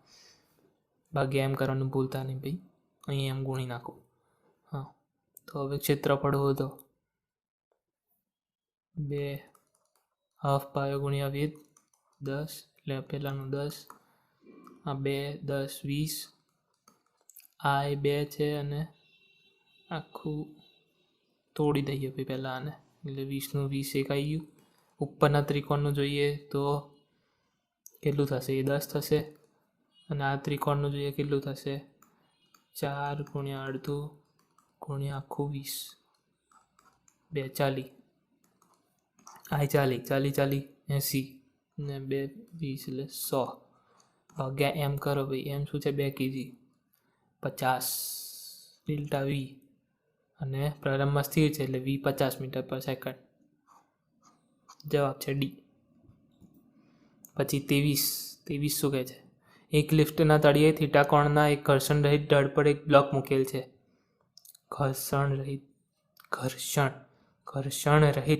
ભાગ્ય એમ કરવાનું ભૂલતા નહીં ભાઈ, અહીં એમ ગુણી નાખો. હા, તો હવે ક્ષેત્રફળ હોતો 2 હાફ પાયો ગુણ્યા વેદ 10, એટલે પહેલાંનું 10, આ 2 10 20, આ એ 2 છે, અને આખું તોડી દઈએ ભાઈ પહેલાં આને, એટલે 20નું 20 એક આવી ગયું. ઉપરના ત્રિકોણનું જોઈએ તો કેટલું થશે? એ 10 થશે. અને આ ત્રિકોણનું જોઈએ કેટલું થશે? 4 ગુણ્યા અડધું ગુણ્યા આખું 20, 2 40, આ 40 40 80 ને 2 20 એટલે 100 ભાગ્યા એમ કરો ભાઈ. એમ શું છે? 2 kg 50 ડેલ્ટા વી, અને પ્રારંભમાં સ્થિર છે એટલે વી 50 મીટર પર સેકન્ડ. જવાબ છે ડી. પછી 23 શું કહે છે? એક લિફ્ટના તળિયે થીટા કોણના એક ઘર્ષણ રહિત ઢળ પર એક બ્લોક મૂકેલ છે. ઘર્ષણ રહિત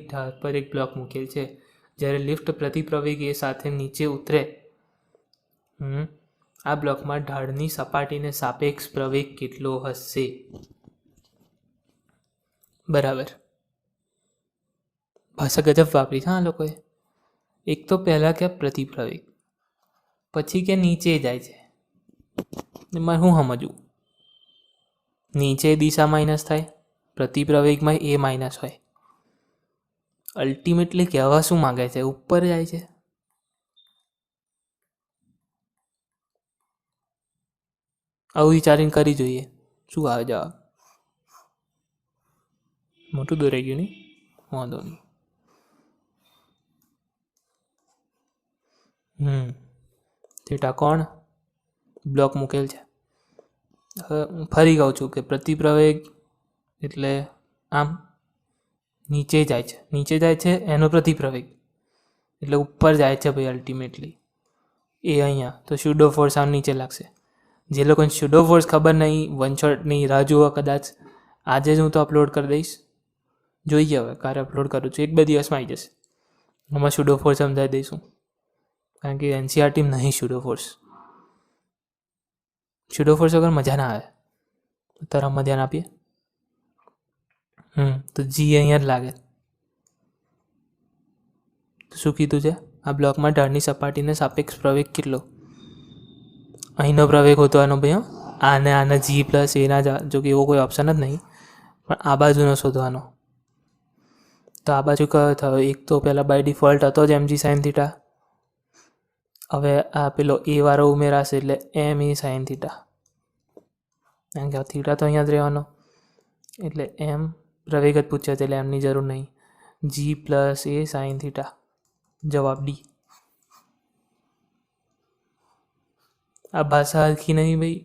ઢાળ પર એક બ્લોક મૂકેલ છે. જ્યારે લિફ્ટ પ્રતિ પ્રવેગ એ સાથે નીચે ઉતરે, આ બ્લોકમાં ઢાળની સપાટીને સાપેક્ષ પ્રવેગ કેટલો હશે? બરાબર, ભાષા ગજબ વાપરી છે આ લોકોએ. એક તો પહેલાં કે પ્રતિપ્રવેગ, પછી કે નીચે જાય છે. એમાં શું સમજવું? નીચે દિશા માઇનસ થાય, પ્રતિપ્રવેગમાં એ માઇનસ હોય. અલ્ટિમેટલી કહેવા શું માગે છે? ઉપર જાય છે. આવું વિચારીને કરી જોઈએ શું આવે જવાબ. મોટું દોરાઈ ગયું નહીં? વાંધો નહીં. થીટા કોણ બ્લોક મૂકેલ છે. હવે હું ફરી કહું છું કે પ્રતિપ્રવેગ એટલે આમ નીચે જાય છે એનો પ્રતિપ્રવેગ એટલે ઉપર જાય છે ભાઈ અલ્ટિમેટલી એ અહીંયા. તો સ્યુડો ફોર્સ આમ નીચે લાગશે. જે લોકોને સ્યુડો ફોર્સ ખબર નહીં, વન શોટની રાહ જુઓ, કદાચ આજે જ હું તો અપલોડ કરી દઈશ. જોઈએ હવે ક્યારે અપલોડ કરું છું, 1-2 દિવસમાં આવી જશે. એમાં સ્યુડો ફોર્સ સમજાવી દઈશું, કારણ કે એનસીઆરટી નહીં સ્યુડો ફોર્સ. સ્યુડો ફોર્સ વગર મજા ના આવે. તરફમાં ધ્યાન આપીએ. તો જી અહીંયા જ લાગે. તો શું કીધું છે? આ બ્લોકમાં ઢાળની સપાટીને સાપેક્ષ પ્રવેગ કેટલો? અહીંનો પ્રવેગ શોધવાનો ભાઈ. આને જી પ્લસ એના જો કે એવો કોઈ ઓપ્શન જ નહીં, પણ આ બાજુનો શોધવાનો. તો આ બાજુ કયો થયો? એક તો પહેલાં બાય ડિફોલ્ટ હતો જ mg સાઇન થીટા. હવે આ પેલો એ વાળો ઉમેરાશે એટલે એમ એ સાઇન થીટા. કારણ કે થીટા તો અહીંયા જ રહેવાનો, એટલે એમ પ્રવેગ જ પૂછ્યા છે એટલે એમની જરૂર નહીં. જી પ્લસ એ સાઇન થીટા. જવાબ ડી. આ ભાષા હરખી નહીં ભાઈ,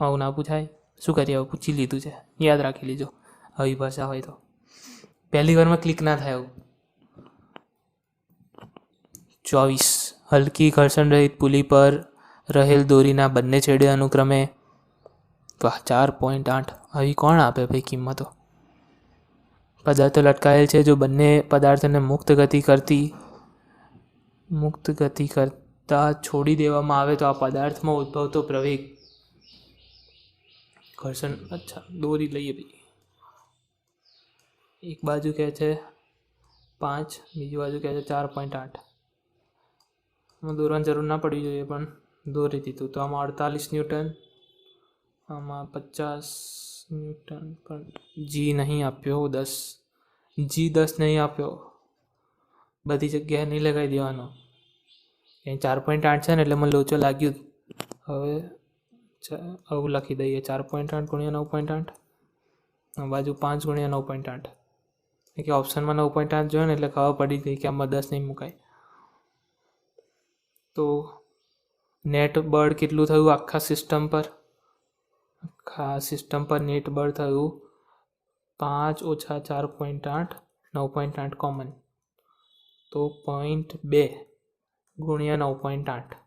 આવું ના પૂછાય. શું કરીએ, હવે પૂછી લીધું છે, યાદ રાખી લીજો. આવી ભાષા હોય તો પહેલી વારમાં ક્લિક ના થાય. 24. હલકી ઘર્ષણ રહિત પુલી પર રહેલ દોરીના બંને છેડે અનુક્રમે 4.8. આવી કોણ આપે ભાઈ કિંમતો? પદાર્થો લટકાયેલ છે. જો બંને પદાર્થોને મુક્ત ગતિ કરતા છોડી દેવામાં આવે તો આ પદાર્થમાં ઉદ્ભવતો પ્રવેગ ઘર્ષણ. અચ્છા, દોરી લઈએ ભાઈ. એક બાજુ કહે છે 5, બીજી બાજુ કહે છે 4.8. દોરવાની જરૂર ના પડવી જોઈએ, પણ દોરી દીધું. તો આમાં 48 ન્યૂટન, આમાં 50 ન્યૂટન, પણ જી નહીં આપ્યો 10. જી 10 નહીં આપ્યો, બધી જગ્યાએ નહીં લગાવી દેવાનો. અહીં 4.8 છે ને એટલે મને લોચો લાગ્યું. હવે આવું લખી દઈએ 4.8 ગુણ્યા 9.8, બાજુ 5 ગુણ્યા 9.8. કે ઓપ્શનમાં 9.8 જોયો ને એટલે ખબર પડી ગઈ કે આમાં 10 નહીં મુકાય. તો નેટ બળ કેટલું થયું આખા સિસ્ટમ પર? નેટ બળ થયું 5 ઓછા 4.8, 9.8 કોમન, તો 0.2 ગુણ્યા 9.8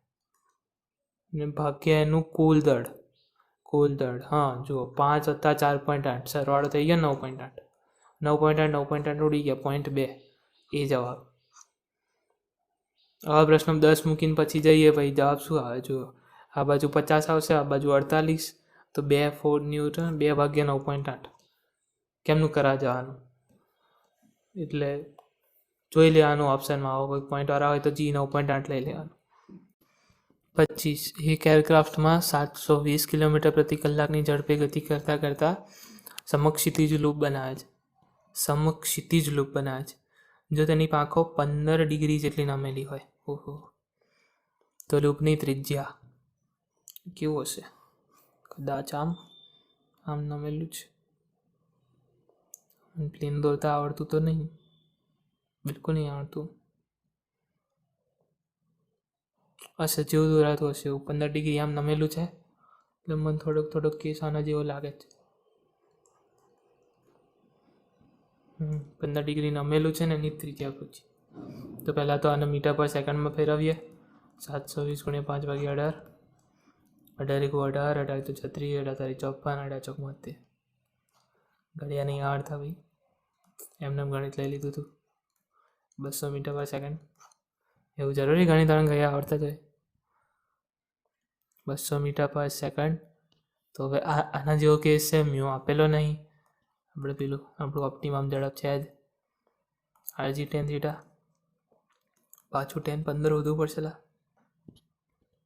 ને ભાગ્યા એનું કુલ દળ. હા જુઓ, 5 વત્તા 4.8 સરવાળો થઈ ગયો 9.8. 9.8 ઉડી ગયા, 0.2 એ જવાબ. આવા પ્રશ્નો 10 મૂકીને પછી જઈએ ભાઈ, જવાબ શું આવે જુઓ. આ બાજુ 50 આવશે, આ બાજુ 48, તો 4 ન્યૂટન 2 ભાગ્યા 9.8. કેમનું કરા જવાનું? એટલે જોઈ લેવાનું ઓપ્શનમાં આવો કોઈ પોઈન્ટ વાળા હોય તો જી 9.8 લઈ લેવાનું. 25. એક એરક્રાફ્ટમાં 720 કિલોમીટર પ્રતિ કલાકની ઝડપે ગતિ કરતાં સમક્ષિતિજ લૂપ બનાવે છે. જો તેની પાંખો 15 ડિગ્રી જેટલી નમેલી હોય, તો લૂપની ત્રિજ્યા કેવું હશે? કદાચ આમ નમેલું છે. પ્લેન દોરતા આવડતું તો નહીં, બિલકુલ નહીં આવડતું હશે. જેવું દોરાતું હશે એવું. 15 ડિગ્રી આમ નમેલું છે એટલે મને થોડોક કેસ આના જેવો લાગે છે. 15 ડિગ્રી નમેલું છે ને એની ત્રિજ્યા પૂછી. તો પહેલાં તો આને મીટર પર સેકન્ડમાં ફેરવીએ. 720 ગુણ્યા 5 ભાગ્યા 18, 18 18 તો 36, 18 54, 18 74. ઘડિયા નહીં આવડતા ભાઈ, એમને ગણિત લઈ લીધું હતું. 200 મીટર પર સેકન્ડ. એવું જરૂરી ગણિત ગયા આવડતા જ હોય. 200 મીટર પર સેકન્ડ. તો હવે આના જેવો કેસ છે, મ્યુ આપેલો નહીં. આપણું ઓપ્ટિમમ ઝડપ છે જ આરજી ટેન થીટા. પાછું 10 15 વધવું પડશે.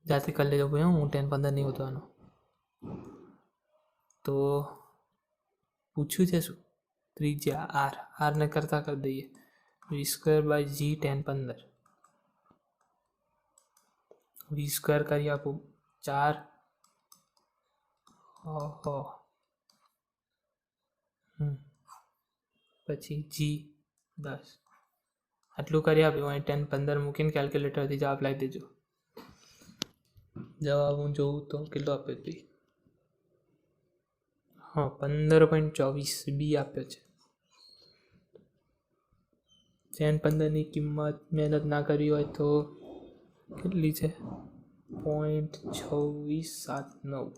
જાતે કરી લેજો ભાઈ, હું 10 15 નહીં વધવાનો. તો પૂછ્યું છે શું? ત્રિજ્યા આરને કરતાં કરી દઈએ. v²/g 10 15. v² કરી આપું 4. પછી જી 10. આટલું કરી આપ્યું. અહીં 10 15 મૂકીને કેલ્ક્યુલેટરથી જવાબ લાવી દેજો. જવાબ હું જોઉં તો કેટલો આપ્યો છે? હા, 15.24 બી આપ્યો છે. ચેન 15ની કિંમત મહેનત ના કરી હોય તો કેટલી છે? 0.2679.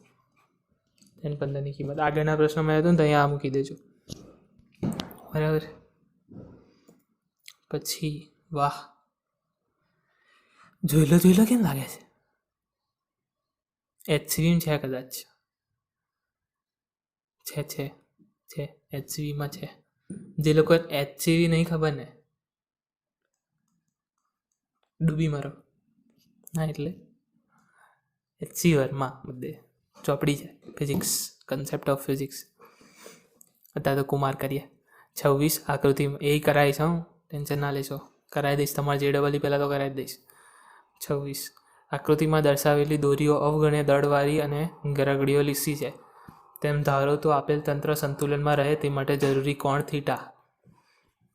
ચેન 15ની કિંમત આગળના પ્રશ્નમાં હતું ને તો અહીંયા મૂકી દેજો. બરાબર. પછી વાહ, જોઈ લો કેમ લાગે છે? HCV છે કદાચ. છે HCVમાં છે. જે લોકો HCV નહીં ખબર ને, ડૂબી મારો ના, એટલે HC વર્મા બધે ચોપડી છે. Physics, concept of physics. અત્યારે તો કુમાર કરીએ. 26 આકૃતિ એ કરાવીશ. હું ટેન્શન ના લેશો, કરાવી દઈશ. તમારે JEE પહેલાં તો કરાવી દઈશ. 26 આકૃતિમાં દર્શાવેલી દોરીઓ અવગણ્ય દળવાળી અને ગરગડીઓ લીસી છે. તેમ ધારો તો આપેલ તંત્ર સંતુલનમાં રહે તે માટે જરૂરી કોણ થીટા.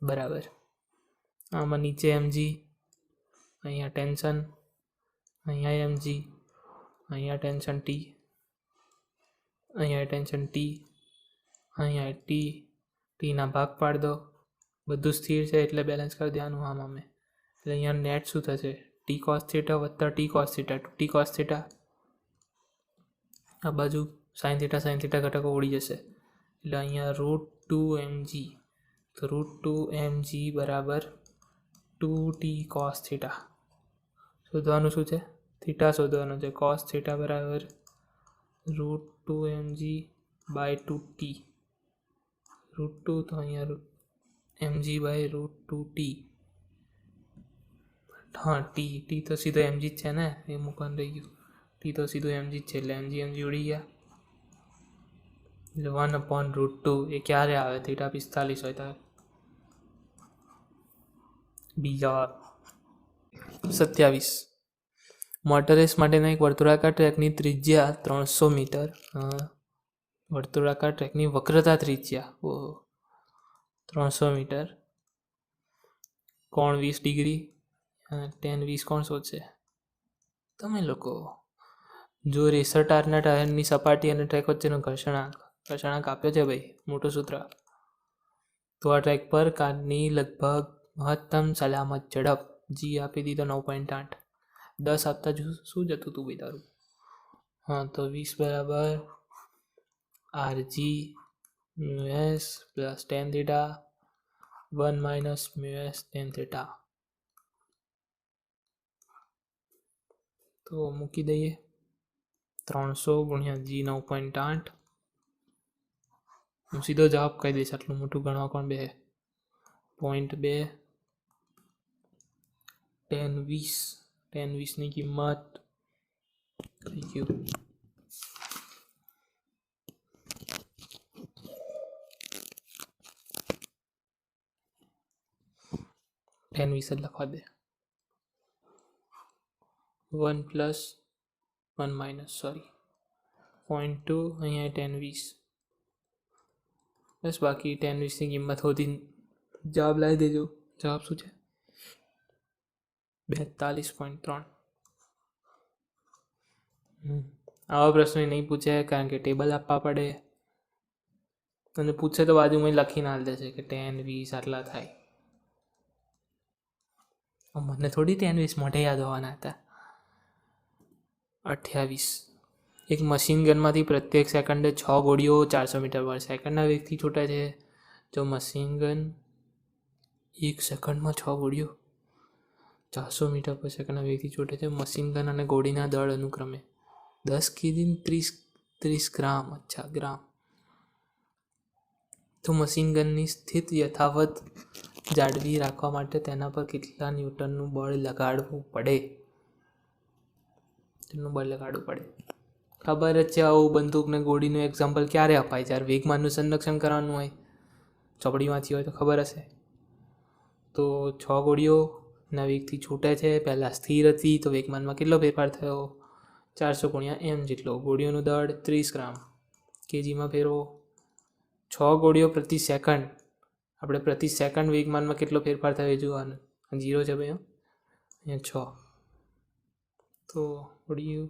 બરાબર. આમાં નીચે mg, અહીંયા ટેન્શન, અહીંયા mg, અહીંયા ટેન્શન t, અહીંયા ટેન્શન t, અહીંયા ટીના ભાગ પાડ દો. બધું સ્થિર છે એટલે બેલેન્સ કરી દેવાનું. આમાં અમે એટલે અહીંયા નેટ શું થશે? t cos થીટા વત્તા t cos theta, 2t cos theta. આ બાજુ sin થીટા ઘટકો ઉડી જશે એટલે અહીંયા √2mg. તો √2mg બરાબર 2t cos થીટા. શોધવાનું શું છે? થીટા શોધવાનું છે. cos થીટા બરાબર √2mg બાય 2t. √2 તો અહીંયા mg બાય √2t. હા, t તો સીધો mg જ છે ને, એ મૂકવાનું રહી ગયું. t તો સીધું mg જ છે એટલે mg ઉડી ગયા. એટલે 1/√2 એ ક્યારે આવે? થીટા 45 હોય ત્યારે. બી જવાબ. 27 મોટર રેસ માટેના એક વર્તુળાકાર ટ્રેકની ત્રિજ્યા 300 મીટર. વર્તુળાકાર ટ્રેકની વક્રતા ત્રિજ્યા 300 મીટર. કોણ 20 ડિગ્રી. tan 20 કોણ શોધશે? તમે લોકો. જો રેસર ટાયરના ટાયરની સપાટી અને ટ્રેક વચ્ચેનો ઘર્ષણાંક આપ્યો છે ભાઈ, મોટું સૂત્ર, તો આ ટ્રેક પર કારની લગભગ મહત્તમ સલામત ઝડપ g આપી દીધો 9.8. 10 આપતા શું જતું હતું ભાઈ તારું? હા, તો 20 બરાબર rg μs plus tan theta 1 minus μs tan theta. તો મૂકી દઈએ 300 ગુણ્યા g 9.8. હું સીધો જવાબ કહી દઈશ. આટલું મોટું ગણવા કોણ બે? 0.2 tan 20ની કિંમત થઈ ગયું tan 20 જ લખવા દે. 1 પ્લસ 1 માઇનસ 0.2 અહીંયા tan 20 બસ. બાકી tan 20ની કિંમત હોતી જવાબ લાવી દેજો. જવાબ શું છે? 42.3. આવા પ્રશ્નો નહીં પૂછે કારણ કે ટેબલ આપવા પડે. અને પૂછે તો બાજુમાં લખીને હાલ દેશે કે tan 20 આટલા થાય. મને થોડી tan 20 મોઢે યાદ હોવાના હતા. 28 એક મશીન ગનમાંથી પ્રત્યેક સેકન્ડે 6 ગોળીઓ 400 મીટર પર સેકન્ડના વેગથી છૂટે છે. જો મશીન ગન એક સેકન્ડમાં 6 ગોળીઓ 400 મીટર પર સેકન્ડના વેગથી છૂટે છે. મશીન ગન અને ગોળીના દળ અનુક્રમે 10 kg 30 ગ્રામ. અચ્છા, ગ્રામ. તો મશીન ગનની સ્થિતિ યથાવત જાળવી રાખવા માટે તેના પર કેટલા ન્યૂટનનું બળ લગાડવું પડે? ખબર જ છે. આવું બંદૂક ને ગોળીનું એક્ઝામ્પલ ક્યારે અપાય? જ્યારે વેગમાનનું સંરક્ષણ કરવાનું હોય. ચોપડી વાંચી હોય તો ખબર હશે. તો 6 ગોળીઓના વેગથી છૂટે છે. પહેલાં સ્થિર હતી તો વેગમાનમાં કેટલો ફેરફાર થયો? 400 ગુણ્યા m જેટલો. ગોળીઓનું દળ 30 ગ્રામ. કેજીમાં ફેરવો. 6 ગોળીઓ પ્રતિ સેકન્ડ. આપણે પ્રતિ સેકન્ડ વેગમાનમાં કેટલો ફેરફાર થયો જોવાનું. 0 છે ભાઈ, અહીંયા 6. તો ગોળીઓ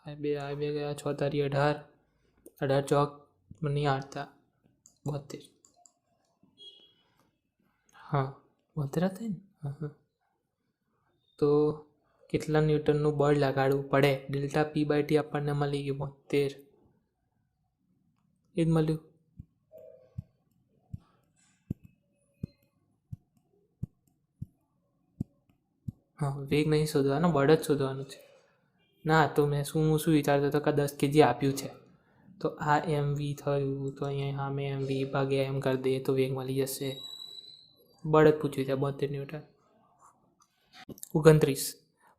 આ બે ગયા 6 તારી 18, 18 ચોક નહીં 8 था 72. હા 72 થાય ને. હા તો કેટલા ન્યૂટનનું બળ લગાડવું પડે? ડેલ્ટા P/T આપણને મળી ગયું 72. એ જ મળ્યું. હા વેગ નહીં શોધવાનો, બળ જ શોધવાનું છે. ના તો મેં શું વિચારતો હતો કે 10 kg આપ્યું છે તો આ mv થયું તો અહીંયા સામે mv ભાગ્યા એમ કરી દઈએ તો વેગ મળી જશે. બળ જ પૂછ્યું છે 72 ન્યૂટન. 29.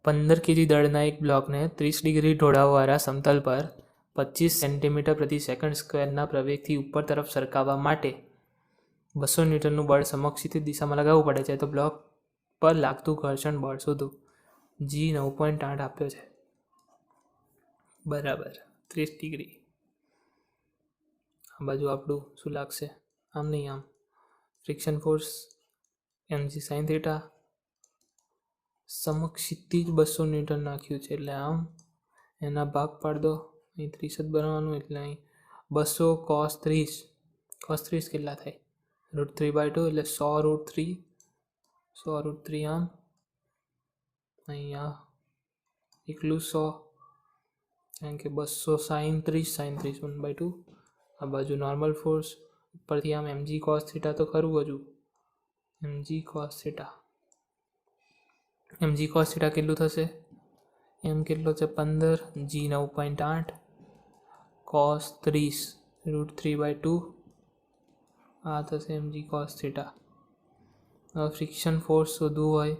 15 kg દળના એક બ્લોકને 30 ડિગ્રી ઢોળાવવાળા સમતલ પર 25 સેન્ટીમીટર પ્રતિ સેકન્ડ સ્ક્વેરના પ્રવેગથી ઉપર તરફ સરકાવવા માટે 200 ન્યૂટનનું બળ સમક્ષિત દિશામાં લગાવવું પડે છે તો બ્લોક પર લાગતું ઘર્ષણ બળ શોધો. જી 9.8 આપ્યો છે બરાબર 30 ડિગ્રી. આ બાજુ આપણું શું લાગશે? આમ નહીં આમ. Friction force mg sin theta સમક્ષિતિ જ 200 ન્યૂટન નાખ્યું છે એટલે આમ એના ભાગ પાડ દો. અહીં 30 જ બનાવવાનું એટલે અહીં 200 cos 30. cos 30 કેટલા થાય? √3/2 એટલે 100 √3 આમ. અહીંયા એકલું 100 કારણ કે 200 sin 30 1/2. આ બાજુ નોર્મલ ફોર્સ ઉપરથી આમ mg cos થીટા તો ખરું હજુ. mg cos થીટા કેટલું થશે? m કેટલો છે 15, g 9.8, cos 30 √3/2 આ થશે mg cos થીટા. હવે ફ્રિક્શન ફોર્સ શોધવું હોય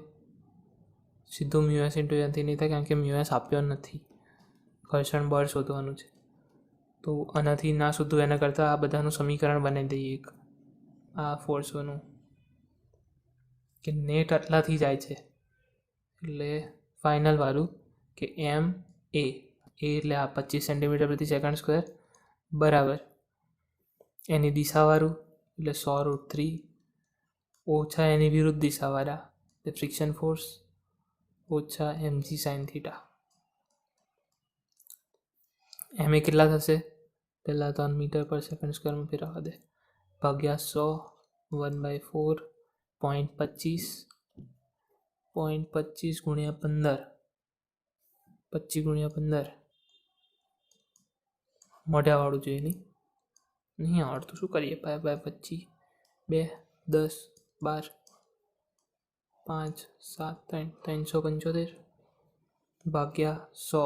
સીધું μs × n થી નહીં થાય કારણ કે μs આપ્યો નથી. ઘર્ષણ બળ શોધવાનું છે તો આનાથી ના શોધવું એના કરતાં આ બધાનું સમીકરણ બનાવી દઈએ એક આ ફોર્સોનું કે નેટ આટલાથી જાય છે એટલે ફાઇનલ વાળું કે m a એટલે આ 25 સેન્ટીમીટર પ્રતિ સેકન્ડ સ્ક્વેર બરાબર એની દિશાવાળું એટલે 100 √3 ઓછા એની વિરુદ્ધ દિશાવાળા એટલે ફ્રિક્શન ફોર્સ ઓછા mg sin થીટા. એમ એ કેટલા થશે? પહેલાં તો મીટર પર સેકન્ડ સ્ક્વેરમાં ફેરવવા દે ભાગ્યા 100 1/4 0.25 ગુણ્યા 15 25 ગુણ્યા 15 મોઢાવાળું જોઈએ નહીં આવડતું શું કરીએ? 5/25 2 10 12 5 7 375 ભાગ્યા 100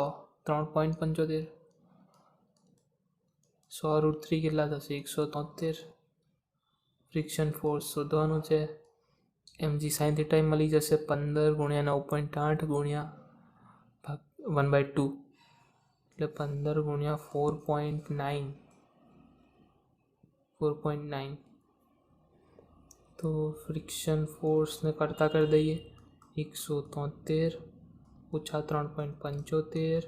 3.75 100 √3 કેટલા થશે? 173. ફ્રિક્શન ફોર્સ શોધવાનું છે. mg sin થીટા મળી જશે 15 ગુણ્યા 9.8 ગુણ્યા 1/2 એટલે 15 ગુણ્યા 4.9 તો ફ્રિક્શન ફોર્સને કરતાં કરી દઈએ 173 ઓછા 3.75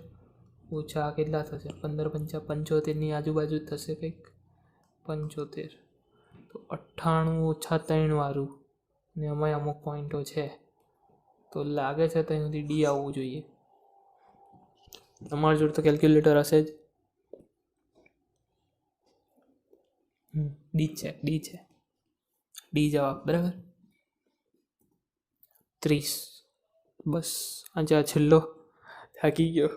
ઓછા કેટલા થશે? 15 × 5 = 75ની આજુબાજુ થશે કંઈક 75 તો 98 ઓછા 3 વાળું ને એમાં અમુક પોઈન્ટો છે તો લાગે છે ત્યાં સુધી ડી આવવું જોઈએ. તમારી જોડે તો કેલ્ક્યુલેટર હશે જ. ડી જવાબ બરાબર 30. બસ આજે આ છેલ્લો થાકી ગયો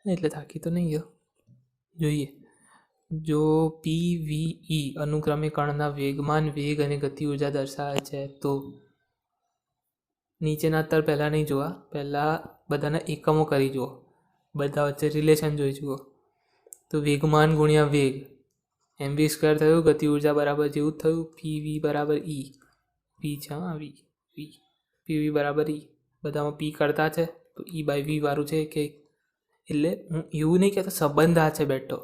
એટલે થાકી તો નહીં ગયો. જોઈએ જો PVE અનુક્રમે કણના વેગમાન વેગ અને ગતિ ઉર્જા દર્શાવે છે તો નીચેના તર પહેલાં નહીં જોવા, પહેલાં બધાના એકમો કરી જુઓ, બધા વચ્ચે રિલેશન જોઈ જુઓ. તો વેગમાન ગુણ્યા વેગ mv² થયું, ગતિ ઉર્જા બરાબર જેવું જ થયું PV બરાબર E. P છે હા V PV બરાબર E. બધામાં P કરતા છે તો E/v વાળું છે કે એટલે હું એવું નહીં કહેતો સંબંધ આ છે બેઠો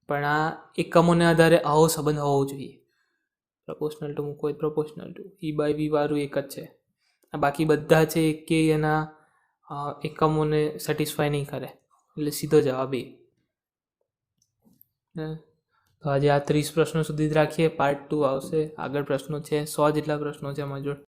પણ આ એકમોને આધારે આવો સંબંધ હોવો જોઈએ. પ્રપોર્શનલ ટુ મૂકવો હોય પ્રપોર્શનલ ટુ E/v વાળું એક જ છે. આ બાકી બધા છે કે એના એકમોને સેટિસ્ફાય નહીં કરે એટલે સીધો જવાબ એ. તો આજે આ 30 પ્રશ્નો સુધી જ રાખીએ. પાર્ટ 2 આવશે. આગળ પ્રશ્નો છે 100 જેટલા પ્રશ્નો છે અમારી જોડે.